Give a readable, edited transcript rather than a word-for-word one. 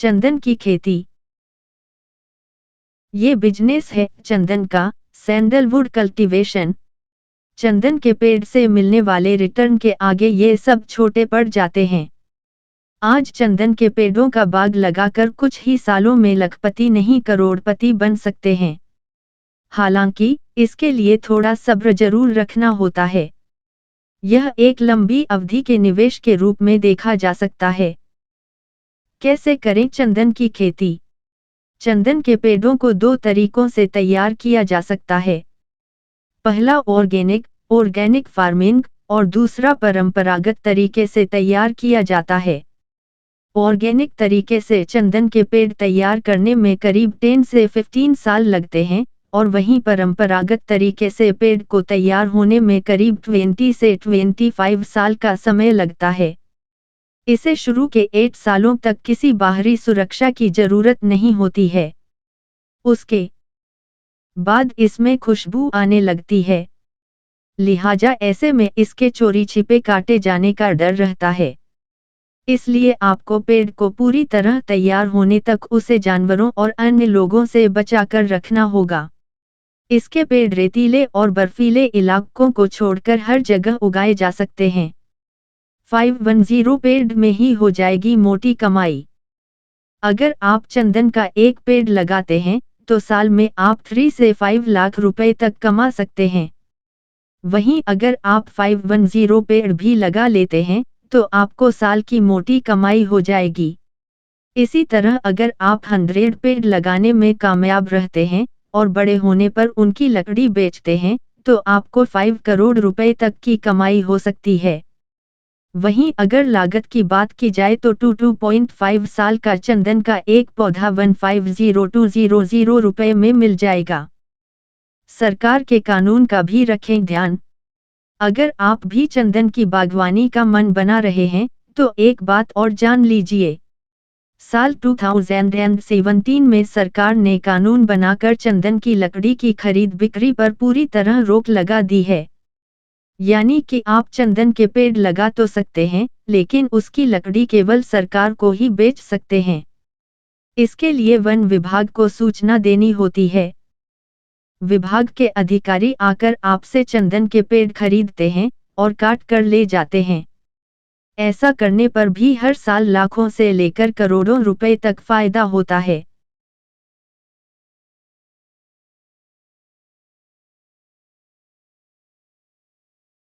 चंदन की खेती। ये बिजनेस है चंदन का, सैंडलवुड कल्टीवेशन। चंदन के पेड़ से मिलने वाले रिटर्न के आगे ये सब छोटे पड़ जाते हैं। आज चंदन के पेड़ों का बाग लगाकर कुछ ही सालों में लखपति नहीं करोड़पति बन सकते हैं। हालांकि इसके लिए थोड़ा सब्र जरूर रखना होता है। यह एक लंबी अवधि के निवेश के रूप में देखा जा सकता है। कैसे करें चंदन की खेती? चंदन के पेड़ों को दो तरीकों से तैयार किया जा सकता है। पहला ऑर्गेनिक फार्मिंग और दूसरा परंपरागत तरीके से तैयार किया जाता है। ऑर्गेनिक तरीके से चंदन के पेड़ तैयार करने में करीब 10 से 15 साल लगते हैं और वहीं परंपरागत तरीके से पेड़ को तैयार होने में करीब 20 से 25 साल का समय लगता है। इसे शुरू के 8 सालों तक किसी बाहरी सुरक्षा की जरूरत नहीं होती है। उसके बाद इसमें खुशबू आने लगती है, लिहाजा ऐसे में इसके चोरी छिपे काटे जाने का डर रहता है। इसलिए आपको पेड़ को पूरी तरह तैयार होने तक उसे जानवरों और अन्य लोगों से बचाकर रखना होगा। इसके पेड़ रेतीले और बर्फीले इलाकों को छोड़कर हर जगह उगाए जा सकते हैं। 510 पेड़ में ही हो जाएगी मोटी कमाई। अगर आप चंदन का एक पेड़ लगाते हैं तो साल में आप 3 से 5 लाख रुपए तक कमा सकते हैं। वहीं अगर आप 510 पेड़ भी लगा लेते हैं तो आपको साल की मोटी कमाई हो जाएगी। इसी तरह अगर आप 100 पेड़ लगाने में कामयाब रहते हैं और बड़े होने पर उनकी लकड़ी बेचते हैं तो आपको 5 करोड़ रुपए तक की कमाई हो सकती है। वहीं अगर लागत की बात की जाए तो 2.5 साल का चंदन का एक पौधा 150,200 रुपए में मिल जाएगा। सरकार के कानून का भी रखें ध्यान। अगर आप भी चंदन की बागवानी का मन बना रहे हैं तो एक बात और जान लीजिए। साल 2017 में सरकार ने कानून बनाकर चंदन की लकड़ी की खरीद बिक्री पर पूरी तरह रोक लगा दी है। यानी कि आप चंदन के पेड़ लगा तो सकते हैं लेकिन उसकी लकड़ी केवल सरकार को ही बेच सकते हैं। इसके लिए वन विभाग को सूचना देनी होती है। विभाग के अधिकारी आकर आपसे चंदन के पेड़ खरीदते हैं और काट कर ले जाते हैं। ऐसा करने पर भी हर साल लाखों से लेकर करोड़ों रुपए तक फायदा होता है।